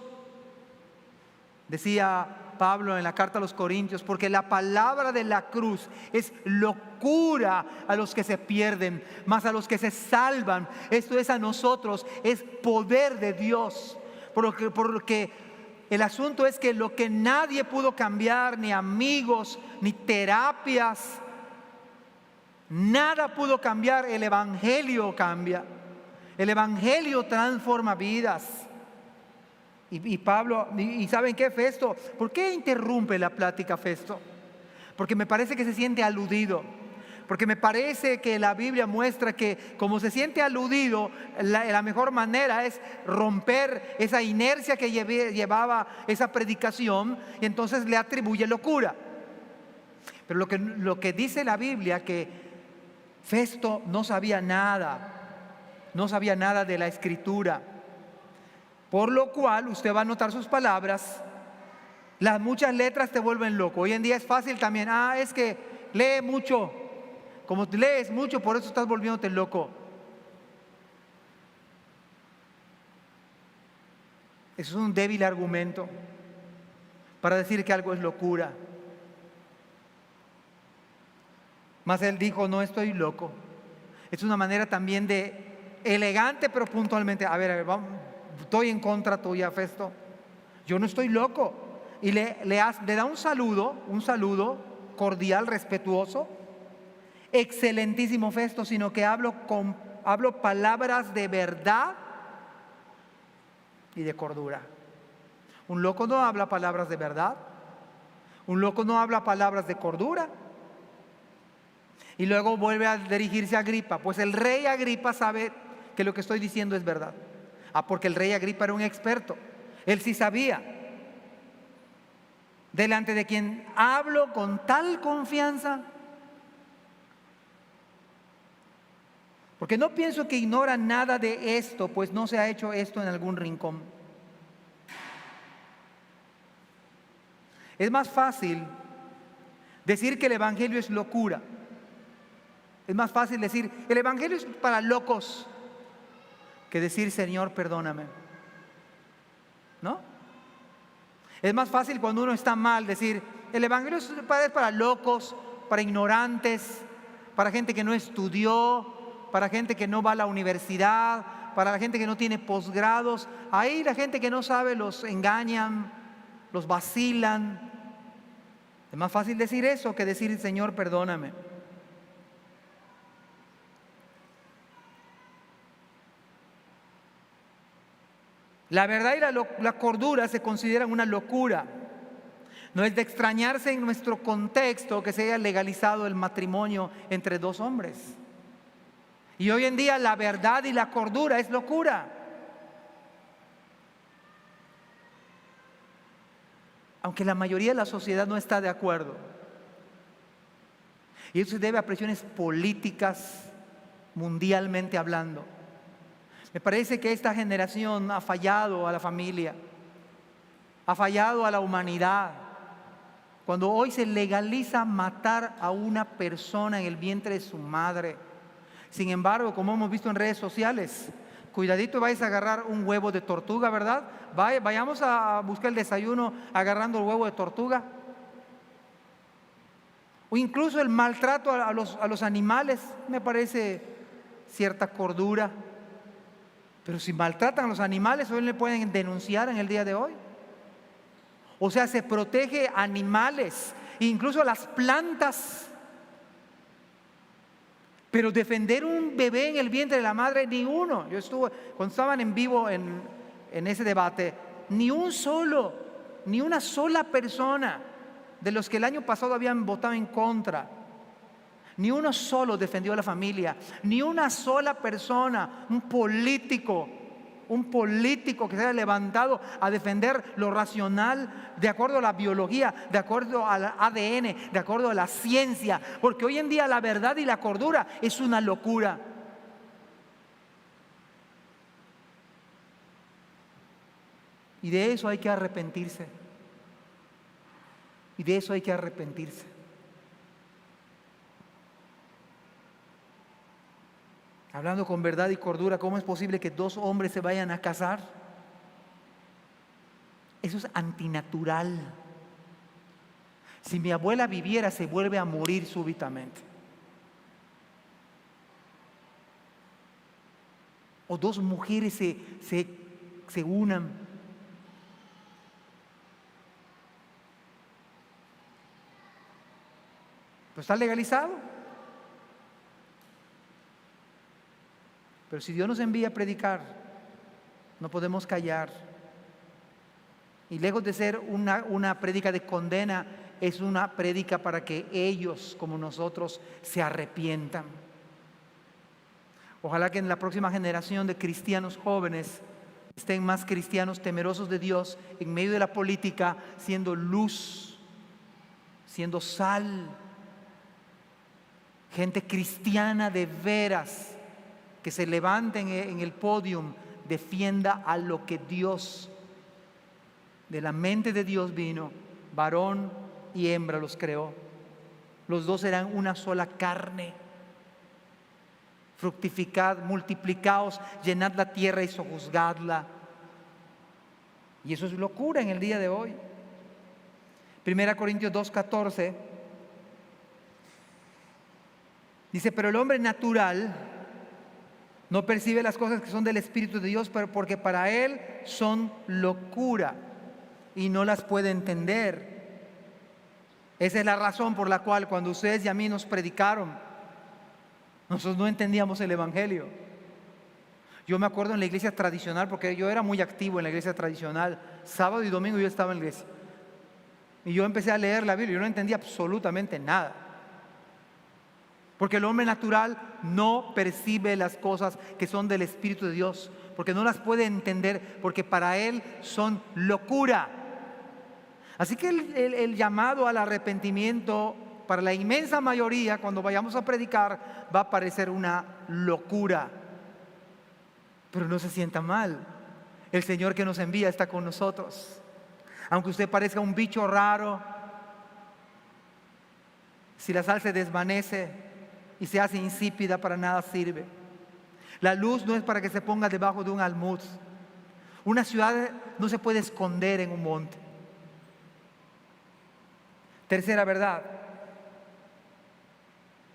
Decía Pablo en la carta a los Corintios: porque la palabra de la cruz es locura a los que se pierden, mas a los que se salvan, esto es a nosotros, es poder de Dios. Por lo que el asunto es que lo que nadie pudo cambiar, ni amigos, ni terapias, nada pudo cambiar, el Evangelio cambia. El Evangelio transforma vidas. Y Pablo, ¿y saben qué, Festo? ¿Por qué interrumpe la plática Festo? Porque me parece que se siente aludido. Porque me parece que la Biblia muestra que como se siente aludido, la mejor manera es romper esa inercia que llevaba esa predicación, y entonces le atribuye locura. Pero lo que dice la Biblia, que Festo no sabía nada de la Escritura, por lo cual usted va a notar sus palabras. Las muchas letras te vuelven loco. Hoy en día es fácil también: es que lee mucho. Como lees mucho, por eso estás volviéndote loco. Eso es un débil argumento para decir que algo es locura. Mas él dijo: no estoy loco. Es una manera también de elegante, pero puntualmente: a ver, vamos, estoy en contra tuya, Festo. Yo no estoy loco. Y le da un saludo cordial, respetuoso. Excelentísimo Festo, sino que hablo palabras de verdad y de cordura. Un loco no habla palabras de verdad. Un loco no habla palabras de cordura. Y luego vuelve a dirigirse a Agripa: pues el rey Agripa sabe que lo que estoy diciendo es verdad. Porque el rey Agripa era un experto. Él sí sabía. Delante de quien hablo con tal confianza, porque no pienso que ignora nada de esto, pues no se ha hecho esto en algún rincón. Es más fácil decir que el Evangelio es locura. Es más fácil decir: el Evangelio es para locos, que decir: Señor, perdóname. ¿No? Es más fácil cuando uno está mal decir: el Evangelio es para locos, para ignorantes, para gente que no estudió, para gente que no va a la universidad, para la gente que no tiene posgrados. Ahí la gente que no sabe los engañan, los vacilan. Es más fácil decir eso que decir: Señor, perdóname. La verdad y la cordura se consideran una locura. No es de extrañarse en nuestro contexto que se haya legalizado el matrimonio entre dos hombres. Y hoy en día la verdad y la cordura es locura. aunque la mayoría de la sociedad no está de acuerdo. Y eso se debe a presiones políticas, mundialmente hablando. Me parece que esta generación ha fallado a la familia, ha fallado a la humanidad. Cuando hoy se legaliza matar a una persona en el vientre de su madre. Sin embargo, como hemos visto en redes sociales, cuidadito vais a agarrar un huevo de tortuga, ¿verdad? Vayamos a buscar el desayuno agarrando el huevo de tortuga. O incluso el maltrato a los animales, me parece cierta cordura. Pero si maltratan a los animales, hoy le pueden denunciar en el día de hoy. O sea, se protege animales, incluso las plantas. Pero defender un bebé en el vientre de la madre, ni uno. Yo estuve, cuando estaban en vivo en ese debate, ni una sola persona de los que el año pasado habían votado en contra, ni uno solo defendió a la familia, ni una sola persona, un político que se haya levantado a defender lo racional de acuerdo a la biología, de acuerdo al ADN, de acuerdo a la ciencia, porque hoy en día la verdad y la cordura es una locura. Y de eso hay que arrepentirse. Y de eso hay que arrepentirse. Hablando con verdad y cordura, ¿cómo es posible que dos hombres se vayan a casar? Eso es antinatural. Si mi abuela viviera, se vuelve a morir súbitamente. O dos mujeres se unan. Pues está legalizado. Pero si Dios nos envía a predicar, no podemos callar. Y lejos de ser una prédica de condena, es una prédica para que ellos, como nosotros, se arrepientan. Ojalá que en la próxima generación de cristianos jóvenes estén más cristianos temerosos de Dios en medio de la política, siendo luz, siendo sal, gente cristiana de veras, que se levanten en el podium, defienda a lo que Dios, de la mente de Dios vino, varón y hembra los creó. Los dos serán una sola carne. Fructificad, multiplicaos, llenad la tierra y sojuzgadla. Y eso es locura en el día de hoy. 1 Corintios 2:14 dice: pero el hombre natural no percibe las cosas que son del Espíritu de Dios, porque para él son locura y no las puede entender. Esa es la razón por la cual cuando ustedes y a mí nos predicaron, nosotros no entendíamos el Evangelio. Yo me acuerdo en la iglesia tradicional, porque yo era muy activo en la iglesia tradicional, sábado y domingo yo estaba en la iglesia. Y yo empecé a leer la Biblia y yo no entendía absolutamente nada. Porque el hombre natural no percibe las cosas que son del Espíritu de Dios, porque no las puede entender, porque para él son locura. Así que el llamado al arrepentimiento para la inmensa mayoría, cuando vayamos a predicar, va a parecer una locura. Pero no se sienta mal. El Señor que nos envía está con nosotros. Aunque usted parezca un bicho raro, si la sal se desvanece y se hace insípida, para nada sirve. La luz no es para que se ponga debajo de un almud. Una ciudad no se puede esconder en un monte. Tercera verdad: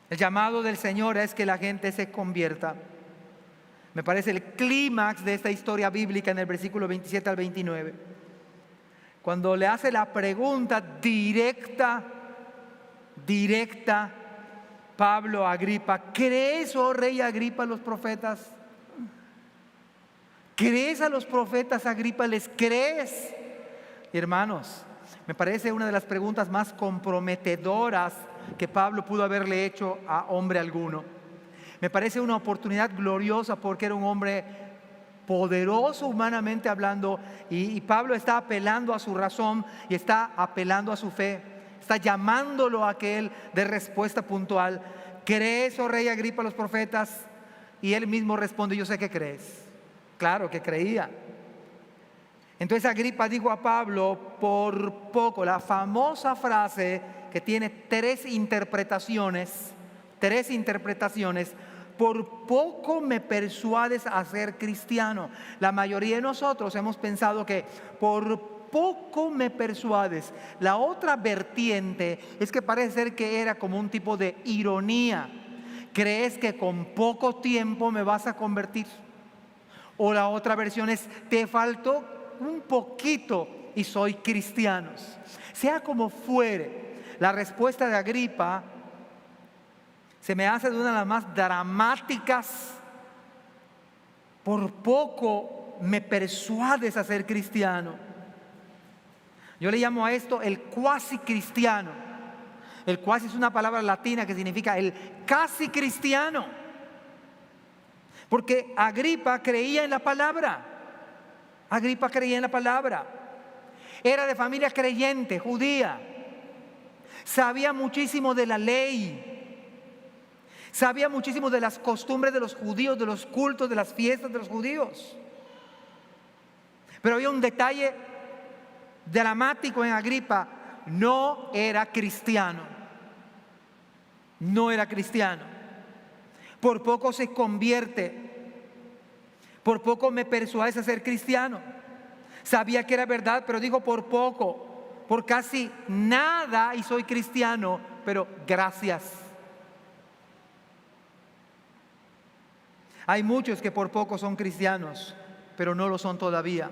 el llamado del Señor es que la gente se convierta. Me parece el clímax de esta historia bíblica en el versículo 27 al 29. Cuando le hace la pregunta directa, Pablo a Agripa: ¿crees, oh rey Agripa, a los profetas? ¿Crees a los profetas, Agripa? ¿Les crees? Y hermanos, me parece una de las preguntas más comprometedoras que Pablo pudo haberle hecho a hombre alguno. Me parece una oportunidad gloriosa, porque era un hombre poderoso humanamente hablando, y Pablo está apelando a su razón y está apelando a su fe, está llamándolo a que él dé respuesta puntual. ¿Crees, oh rey Agripa, los profetas? Y él mismo responde: yo sé que crees. Claro que creía. Entonces Agripa dijo a Pablo: por poco, la famosa frase que tiene tres interpretaciones, por poco me persuades a ser cristiano. La mayoría de nosotros hemos pensado que por poco me persuades. La otra vertiente es que parece ser que era como un tipo de ironía. ¿Crees que con poco tiempo me vas a convertir? O la otra versión es: te faltó un poquito y soy cristiano. Sea como fuere, la respuesta de Agripa se me hace de una de las más dramáticas. Por poco me persuades a ser cristiano. Yo le llamo a esto el cuasi cristiano. El cuasi es una palabra latina que significa el casi cristiano. Porque Agripa creía en la palabra. Era de familia creyente, judía. Sabía muchísimo de la ley. Sabía muchísimo de las costumbres de los judíos, de los cultos, de las fiestas de los judíos. Pero había un detalle dramático en Agripa: no era cristiano. Por poco se convierte. Por poco me persuades a ser cristiano. Sabía que era verdad, pero dijo: por poco, por casi nada y soy cristiano, pero gracias. Hay muchos que por poco son cristianos, pero no lo son todavía.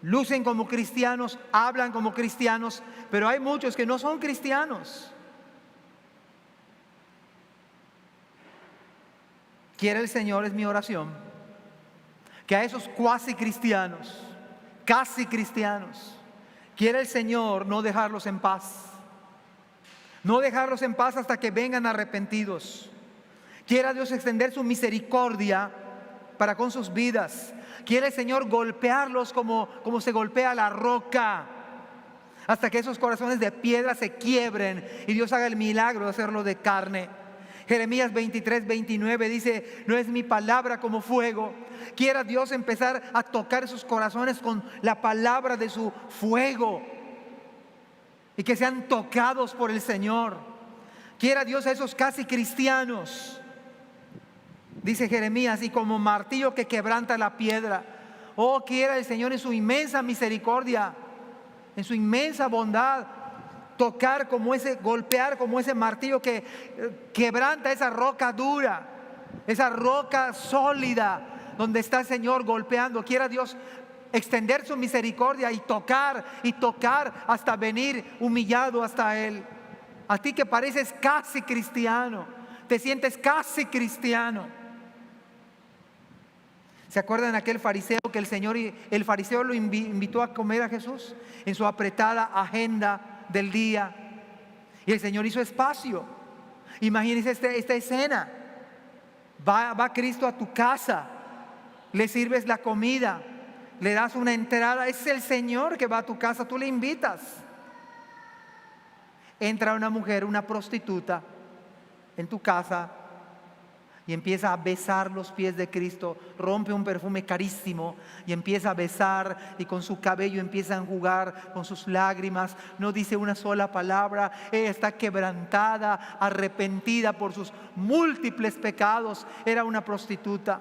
Lucen como cristianos, hablan como cristianos, pero hay muchos que no son cristianos. Quiere el Señor, es mi oración, que a esos casi cristianos, quiere el Señor no dejarlos en paz. No dejarlos en paz hasta que vengan arrepentidos. Quiera Dios extender su misericordia para con sus vidas. Quiere el Señor golpearlos como se golpea la roca, hasta que esos corazones de piedra se quiebren y Dios haga el milagro de hacerlo de carne. Jeremías 23:29 dice: no es mi palabra como fuego. Quiera Dios empezar a tocar esos corazones con la palabra de su fuego y que sean tocados por el Señor. Quiera Dios a esos casi cristianos, dice Jeremías, y como martillo que quebranta la piedra. Oh, quiera el Señor en su inmensa misericordia, en su inmensa bondad, tocar como ese, golpear como ese martillo que quebranta esa roca dura, esa roca sólida donde está el Señor golpeando. Quiera Dios extender su misericordia y tocar hasta venir humillado hasta Él. A ti que pareces casi cristiano, te sientes casi cristiano. ¿Se acuerdan aquel fariseo que el fariseo lo invitó a comer a Jesús en su apretada agenda del día? Y el Señor hizo espacio. Imagínense esta escena. Va Cristo a tu casa, le sirves la comida, le das una entrada. Es el Señor que va a tu casa, tú le invitas. Entra una mujer, una prostituta, en tu casa y empieza a besar los pies de Cristo. Rompe un perfume carísimo y empieza a besar, y con su cabello empieza a enjugar con sus lágrimas. No dice una sola palabra. Ella está quebrantada, arrepentida por sus múltiples pecados. Era una prostituta.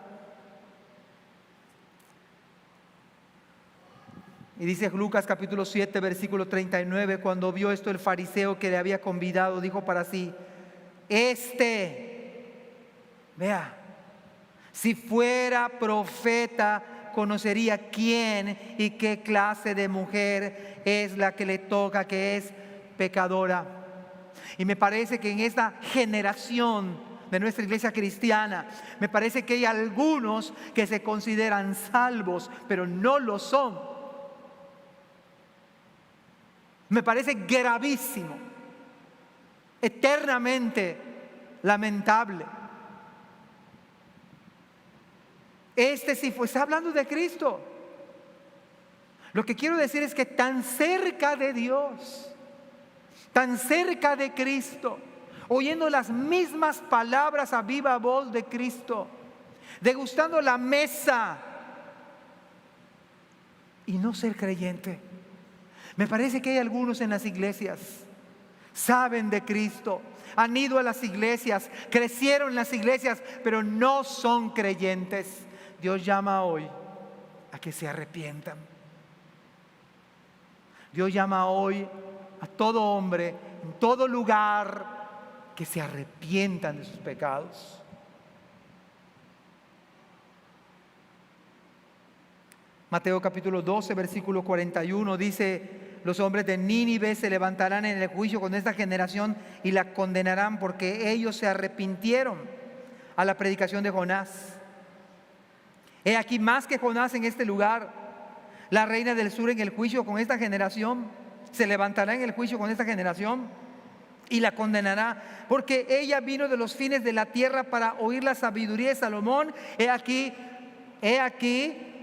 Y dice Lucas capítulo 7 versículo 39: cuando vio esto el fariseo que le había convidado, dijo para sí: vea, si fuera profeta, conocería quién y qué clase de mujer es la que le toca, que es pecadora. Y me parece que en esta generación de nuestra iglesia cristiana, me parece que hay algunos que se consideran salvos, pero no lo son. Me parece gravísimo, eternamente lamentable. Este sí fue, está hablando de Cristo. Lo que quiero decir es que tan cerca de Dios, tan cerca de Cristo, oyendo las mismas palabras a viva voz de Cristo, degustando la mesa y no ser creyente. Me parece que hay algunos en las iglesias, saben de Cristo, han ido a las iglesias, crecieron en las iglesias, pero no son creyentes. Dios llama hoy a que se arrepientan. Dios llama hoy a todo hombre, en todo lugar, que se arrepientan de sus pecados. Mateo capítulo 12, versículo 41 dice: los hombres de Nínive se levantarán en el juicio con esta generación y la condenarán, porque ellos se arrepintieron a la predicación de Jonás. He aquí más que Jonás en este lugar. La reina del sur en el juicio con esta generación se levantará en el juicio con esta generación y la condenará, porque ella vino de los fines de la tierra para oír la sabiduría de Salomón. He aquí,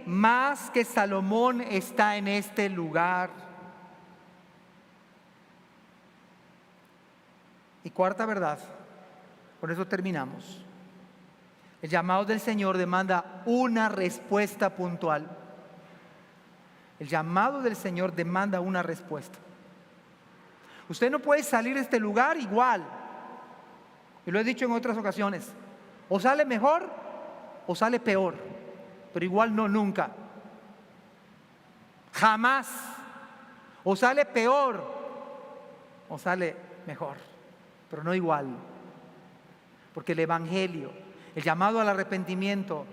más que Salomón está en este lugar. Y cuarta verdad, por eso terminamos. El llamado del Señor demanda una respuesta puntual. El llamado del Señor demanda una respuesta. Usted no puede salir de este lugar igual. Y lo he dicho en otras ocasiones. O sale mejor o sale peor. Pero igual no, nunca. Jamás. O sale peor o sale mejor. Pero no igual. Porque el Evangelio, el llamado al arrepentimiento,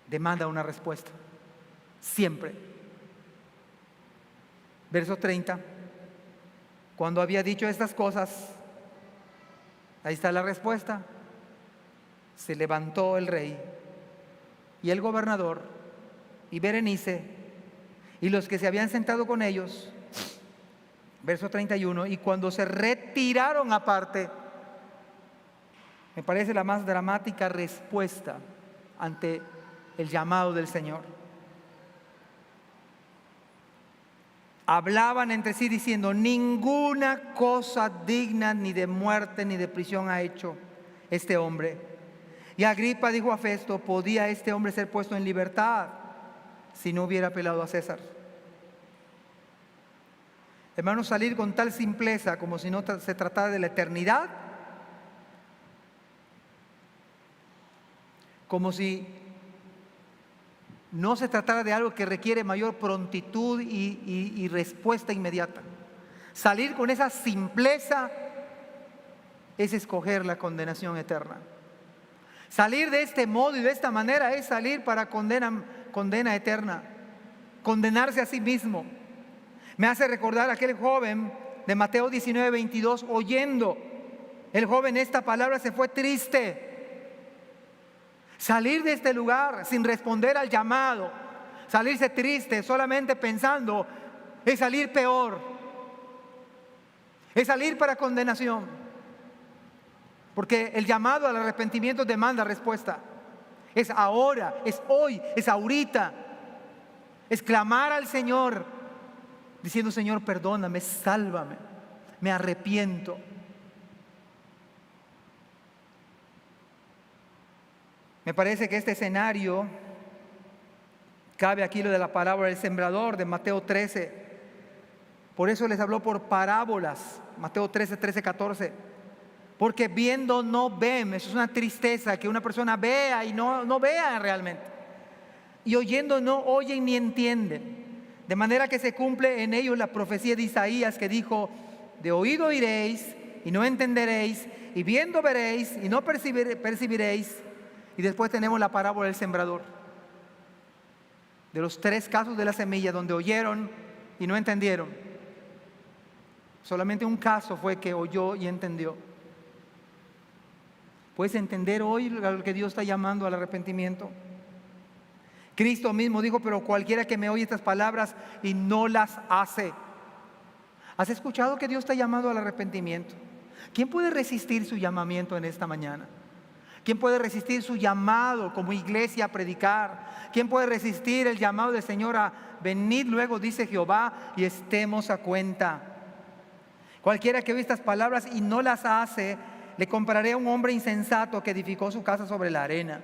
demanda una respuesta. Siempre. Verso 30. Cuando había dicho estas cosas, ahí está la respuesta. Se levantó el rey y el gobernador y Berenice y los que se habían sentado con ellos. Verso 31. Y cuando se retiraron aparte, me parece la más dramática respuesta ante el llamado del Señor. Hablaban entre sí diciendo: ninguna cosa digna ni de muerte ni de prisión ha hecho este hombre. Y Agripa dijo a Festo: ¿podía este hombre ser puesto en libertad si no hubiera apelado a César? Hermanos, salir con tal simpleza como si no se tratara de la eternidad, como si no se tratara de algo que requiere mayor prontitud y respuesta inmediata. Salir con esa simpleza es escoger la condenación eterna. Salir de este modo y de esta manera es salir para condena eterna, condenarse a sí mismo. Me hace recordar aquel joven de Mateo 19, 22, oyendo el joven esta palabra se fue triste. Salir de este lugar sin responder al llamado, salirse triste solamente pensando, es salir peor, es salir para condenación. Porque el llamado al arrepentimiento demanda respuesta. Es ahora, es hoy, es ahorita. Es clamar al Señor diciendo: Señor, perdóname, sálvame, me arrepiento. Me parece que este escenario cabe aquí lo de la parábola del sembrador de Mateo 13. Por eso les habló por parábolas, Mateo 13, 13, 14. Porque viendo no ven. Eso es una tristeza, que una persona vea y no vea realmente. Y oyendo no oyen ni entienden. De manera que se cumple en ellos la profecía de Isaías, que dijo: de oído oiréis y no entenderéis, y viendo veréis y no percibiréis. Y después tenemos la parábola del sembrador, de los 3 casos de la semilla, donde oyeron y no entendieron. Solamente un caso fue que oyó y entendió. ¿Puedes entender hoy lo que Dios está llamando al arrepentimiento? Cristo mismo dijo: pero cualquiera que me oye estas palabras y no las hace. ¿Has escuchado que Dios está llamando al arrepentimiento? ¿Quién puede resistir su llamamiento en esta mañana? ¿Quién puede resistir su llamado como iglesia a predicar? ¿Quién puede resistir el llamado del Señor a venid luego, dice Jehová, y estemos a cuenta? Cualquiera que oye estas palabras y no las hace, le compararé a un hombre insensato que edificó su casa sobre la arena.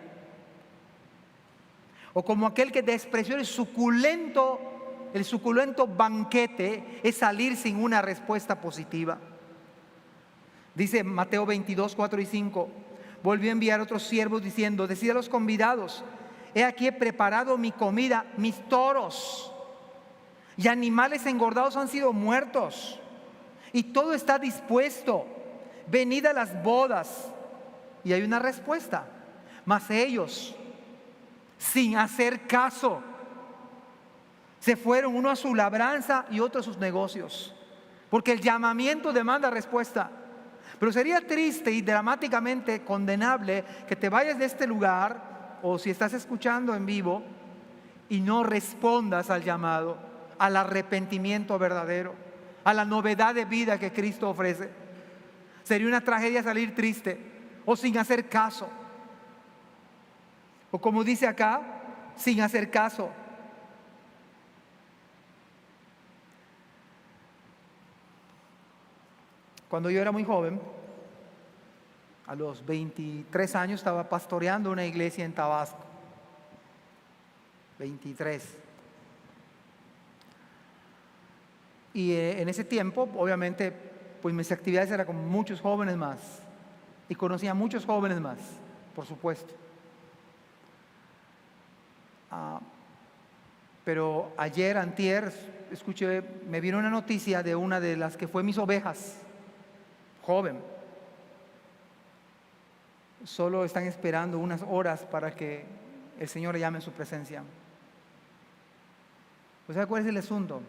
O como aquel que despreció el suculento banquete, es salir sin una respuesta positiva. Dice Mateo 22, 4 y 5. Volvió a enviar otros siervos diciendo: decid a los convidados, he aquí he preparado mi comida, mis toros y animales engordados han sido muertos, y todo está dispuesto, venid a las bodas. Y hay una respuesta, mas ellos, sin hacer caso, se fueron, uno a su labranza y otro a sus negocios, porque el llamamiento demanda respuesta. Pero sería triste y dramáticamente condenable que te vayas de este lugar, o si estás escuchando en vivo, y no respondas al llamado, al arrepentimiento verdadero, a la novedad de vida que Cristo ofrece. Sería una tragedia salir triste o sin hacer caso. O como dice acá, sin hacer caso. Cuando yo era muy joven, a los 23 años, estaba pastoreando una iglesia en Tabasco. 23. Y en ese tiempo, obviamente, pues mis actividades eran con muchos jóvenes más. Y conocía a muchos jóvenes más, por supuesto. Pero ayer, antier, escuché, me vino una noticia de una de las que fue mis ovejas, joven. Solo están esperando unas horas para que el Señor le llame en su presencia. ¿Pues sabe cuál es el asunto?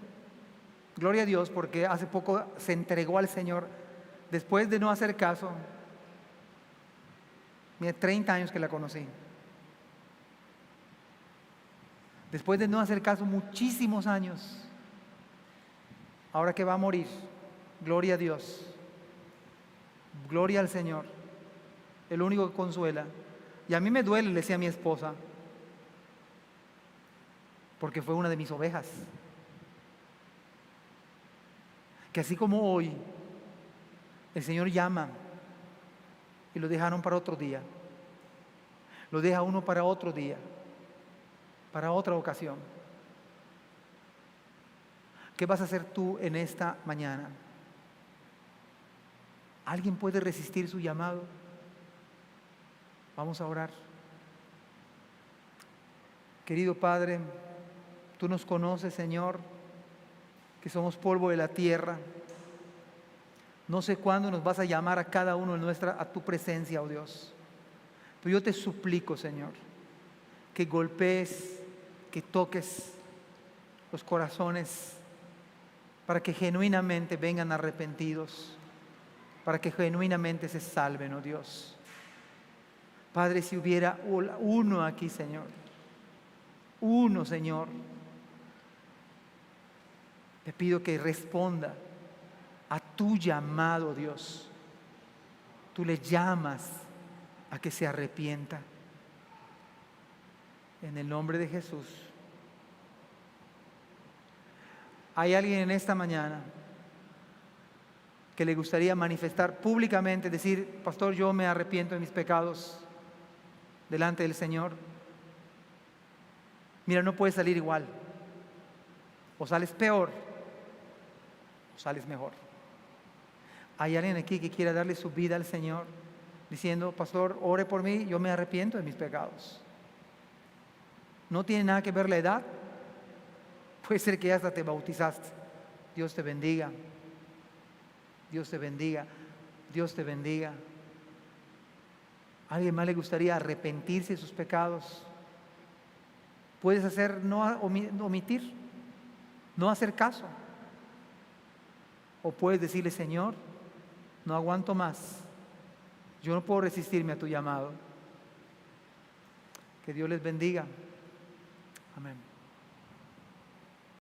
Gloria a Dios, porque hace poco se entregó al Señor después de no hacer caso. Mira, 30 años que la conocí. Después de no hacer caso muchísimos años, ahora que va a morir, gloria a Dios, gloria al Señor, el único que consuela. Y a mí me duele, le decía a mi esposa, porque fue una de mis ovejas, que así como hoy el Señor llama y lo dejaron para otro día, lo deja uno para otro día, para otra ocasión. ¿Qué vas a hacer tú en esta mañana? ¿Alguien puede resistir su llamado? Vamos a orar. Querido Padre, tú nos conoces, Señor, que somos polvo de la tierra. No sé cuándo nos vas a llamar a cada uno a tu presencia, oh Dios. Pero yo te suplico, Señor, que golpees, que toques los corazones para que genuinamente vengan arrepentidos, para que genuinamente se salven, oh Dios. Padre, si hubiera uno aquí, Señor, uno, Señor, te pido que responda a tu llamado, Dios. Tú le llamas a que se arrepienta. En el nombre de Jesús. ¿Hay alguien en esta mañana que le gustaría manifestar públicamente, decir: pastor, yo me arrepiento de mis pecados delante del Señor? Mira, no puedes salir igual. O sales peor, o sales mejor. ¿Hay alguien aquí que quiera darle su vida al Señor, diciendo: pastor, ore por mí, yo me arrepiento de mis pecados? No tiene nada que ver la edad. Puede ser que hasta te bautizaste. Dios te bendiga. Dios te bendiga. Dios te bendiga. ¿A alguien más le gustaría arrepentirse de sus pecados? Puedes hacer, no omitir, no hacer caso. O puedes decirle: Señor, no aguanto más. Yo no puedo resistirme a tu llamado. Que Dios les bendiga. Amén.